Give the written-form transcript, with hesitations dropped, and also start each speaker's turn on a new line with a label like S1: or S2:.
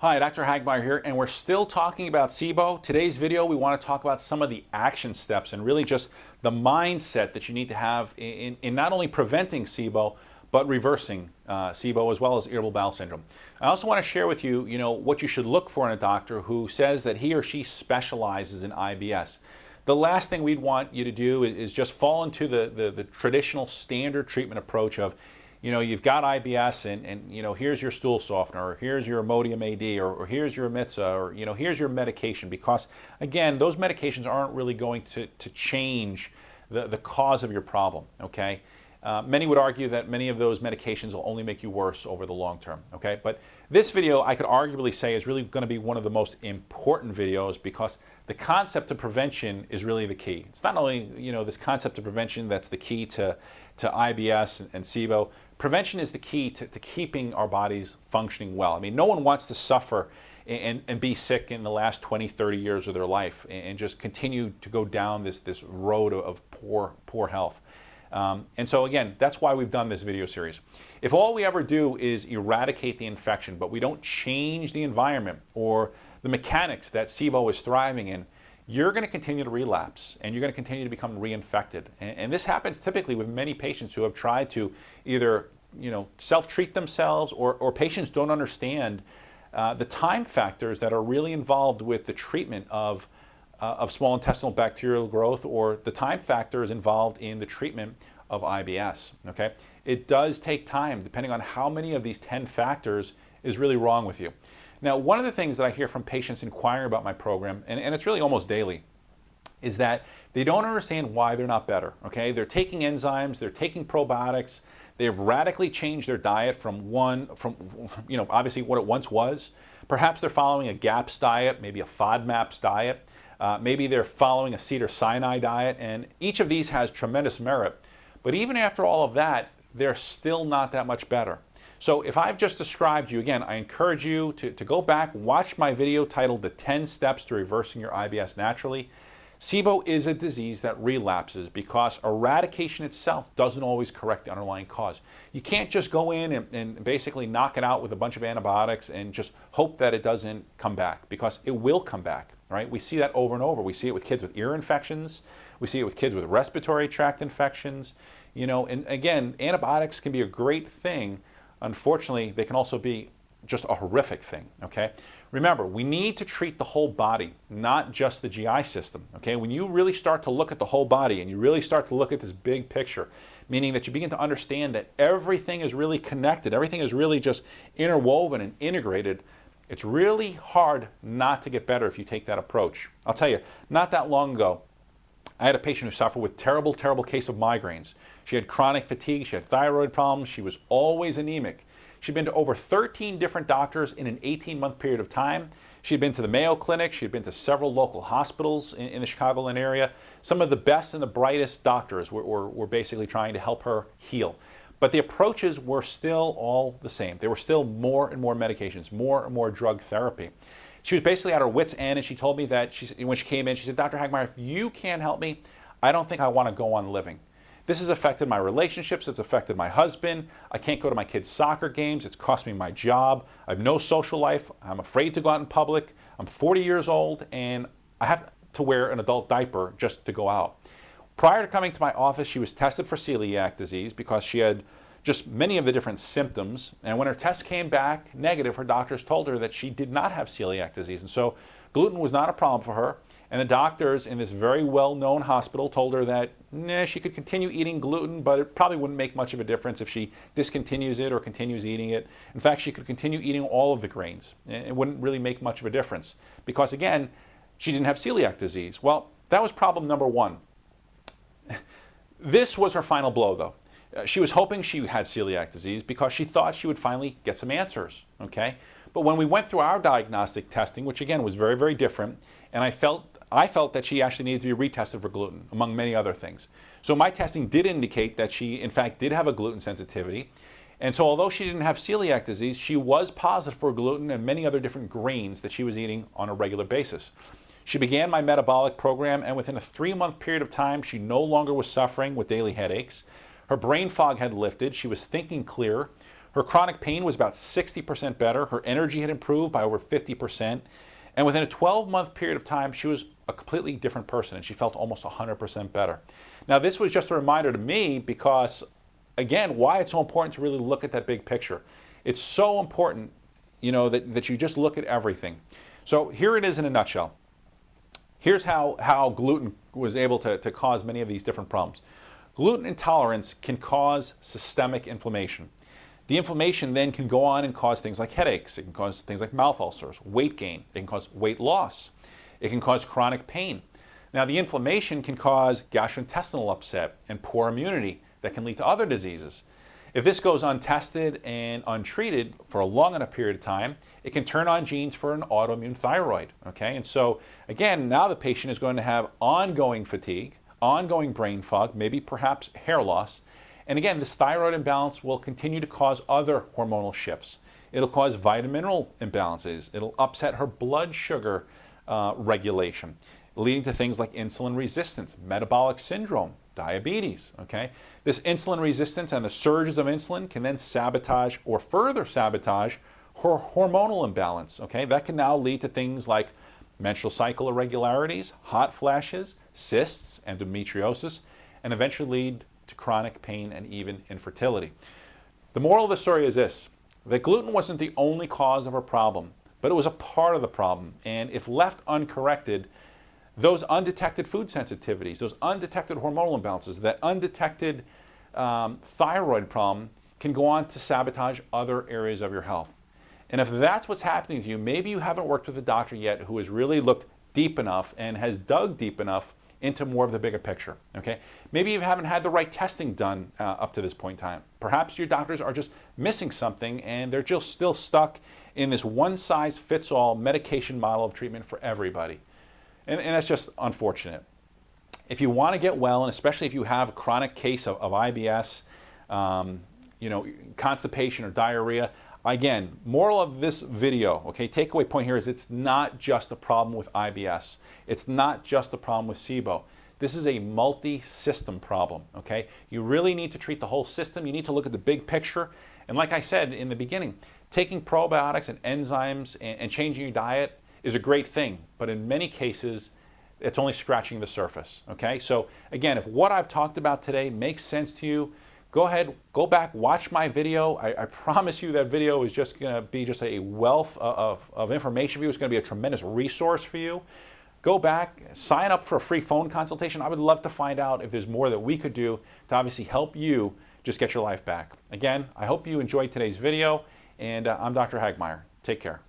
S1: Hi, Dr. Hagmeyer here, and we're still talking about SIBO. Today's video, we want to talk about some of the action steps and really just the mindset that you need to have in not only preventing SIBO, but reversing SIBO as well as irritable bowel syndrome. I also want to share with you, what you should look for in a doctor who says that he or she specializes in IBS. The last thing we'd want you to do is just fall into the traditional standard treatment approach of, you've got IBS and here's your stool softener, or here's your Imodium AD, or here's your Mitza, or here's your medication, because again, those medications aren't really going to change the cause of your problem, okay? Many would argue that many of those medications will only make you worse over the long term, okay? But this video, I could arguably say, is really going to be one of the most important videos because the concept of prevention is really the key. It's not only, this concept of prevention that's the key to IBS and SIBO. Prevention is the key to keeping our bodies functioning well. I mean, no one wants to suffer and be sick in the last 20, 30 years of their life and just continue to go down this road of poor health. And so again, that's why we've done this video series. If all we ever do is eradicate the infection, but we don't change the environment or the mechanics that SIBO is thriving in, you're going to continue to relapse and you're going to continue to become reinfected. And this happens typically with many patients who have tried to either self-treat themselves, or patients don't understand the time factors that are really involved with the treatment of small intestinal bacterial growth, or the time factors involved in the treatment of IBS, okay? It does take time, depending on how many of these 10 factors is really wrong with you. Now, one of the things that I hear from patients inquiring about my program, and it's really almost daily, is that they don't understand why they're not better, okay? They're taking enzymes, they're taking probiotics, they've radically changed their diet from obviously what it once was. Perhaps they're following a GAPS diet, maybe a FODMAPs diet. Maybe they're following a cedar-cyanide diet, and each of these has tremendous merit. But even after all of that, they're still not that much better. So if I've just described you, again, I encourage you to go back, watch my video titled The 10 Steps to Reversing Your IBS Naturally. SIBO is a disease that relapses because eradication itself doesn't always correct the underlying cause. You can't just go in and basically knock it out with a bunch of antibiotics and just hope that it doesn't come back, because it will come back. Right? We see that over and over. We see it with kids with ear infections. We see it with kids with respiratory tract infections. And again, antibiotics can be a great thing. Unfortunately, they can also be just a horrific thing, okay? Remember, we need to treat the whole body, not just the GI system, okay? When you really start to look at the whole body and you really start to look at this big picture, meaning that you begin to understand that everything is really connected, everything is really just interwoven and integrated, it's really hard not to get better if you take that approach. I'll tell you, not that long ago, I had a patient who suffered with terrible, terrible case of migraines. She had chronic fatigue, she had thyroid problems, she was always anemic. She'd been to over 13 different doctors in an 18-month period of time. She'd been to the Mayo Clinic, she'd been to several local hospitals in the Chicagoland area. Some of the best and the brightest doctors were basically trying to help her heal. But the approaches were still all the same. There were still more and more medications, more and more drug therapy. She was basically at her wit's end, and she told me that when she came in, she said, Dr. Hagmeyer, if you can't help me, I don't think I want to go on living. This has affected my relationships, it's affected my husband, I can't go to my kids' soccer games, it's cost me my job, I have no social life, I'm afraid to go out in public, I'm 40 years old, and I have to wear an adult diaper just to go out. Prior to coming to my office, she was tested for celiac disease because she had just many of the different symptoms. And when her test came back negative, her doctors told her that she did not have celiac disease. And so gluten was not a problem for her. And the doctors in this very well-known hospital told her that she could continue eating gluten, but it probably wouldn't make much of a difference if she discontinues it or continues eating it. In fact, she could continue eating all of the grains. It wouldn't really make much of a difference because, again, she didn't have celiac disease. Well, that was problem number one. This was her final blow, though. She was hoping she had celiac disease because she thought she would finally get some answers, okay? But when we went through our diagnostic testing, which again was very, very different, and I felt that she actually needed to be retested for gluten, among many other things. So my testing did indicate that she, in fact, did have a gluten sensitivity. And so although she didn't have celiac disease, she was positive for gluten and many other different grains that she was eating on a regular basis. She began my metabolic program, and within a 3-month period of time, she no longer was suffering with daily headaches. Her brain fog had lifted. She was thinking clearer. Her chronic pain was about 60% better. Her energy had improved by over 50%. And within a 12-month period of time, she was a completely different person, and she felt almost 100% better. Now, this was just a reminder to me because, again, why it's so important to really look at that big picture. It's so important, you know, that you just look at everything. So here it is in a nutshell. Here's how gluten was able to cause many of these different problems. Gluten intolerance can cause systemic inflammation. The inflammation then can go on and cause things like headaches. It can cause things like mouth ulcers, weight gain. It can cause weight loss. It can cause chronic pain. Now, the inflammation can cause gastrointestinal upset and poor immunity that can lead to other diseases. If this goes untested and untreated for a long enough period of time, it can turn on genes for an autoimmune thyroid, okay? And so, again, now the patient is going to have ongoing fatigue, ongoing brain fog, maybe perhaps hair loss. And again, this thyroid imbalance will continue to cause other hormonal shifts. It'll cause vitamin mineral imbalances. It'll upset her blood sugar regulation, leading to things like insulin resistance, metabolic syndrome, diabetes, okay? This insulin resistance and the surges of insulin can then sabotage or further sabotage her hormonal imbalance, okay? That can now lead to things like menstrual cycle irregularities, hot flashes, cysts, endometriosis, and eventually lead to chronic pain and even infertility. The moral of the story is this, that gluten wasn't the only cause of her problem, but it was a part of the problem. And if left uncorrected, those undetected food sensitivities, those undetected hormonal imbalances, that undetected thyroid problem can go on to sabotage other areas of your health. And if that's what's happening to you, maybe you haven't worked with a doctor yet who has really looked deep enough and has dug deep enough into more of the bigger picture, okay? Maybe you haven't had the right testing done up to this point in time. Perhaps your doctors are just missing something and they're just still stuck in this one-size-fits-all medication model of treatment for everybody. And that's just unfortunate. If you want to get well, and especially if you have a chronic case of IBS, you know, constipation or diarrhea, again, moral of this video, okay, takeaway point here is it's not just a problem with IBS. It's not just a problem with SIBO. This is a multi-system problem, okay? You really need to treat the whole system. You need to look at the big picture. And like I said in the beginning, taking probiotics and enzymes and changing your diet is a great thing. But in many cases, it's only scratching the surface, okay? So again, if what I've talked about today makes sense to you, go ahead, go back, watch my video. I promise you that video is just going to be just a wealth of information for you. It's going to be a tremendous resource for you. Go back, sign up for a free phone consultation. I would love to find out if there's more that we could do to obviously help you just get your life back. Again, I hope you enjoyed today's video, and I'm Dr. Hagmeyer. Take care.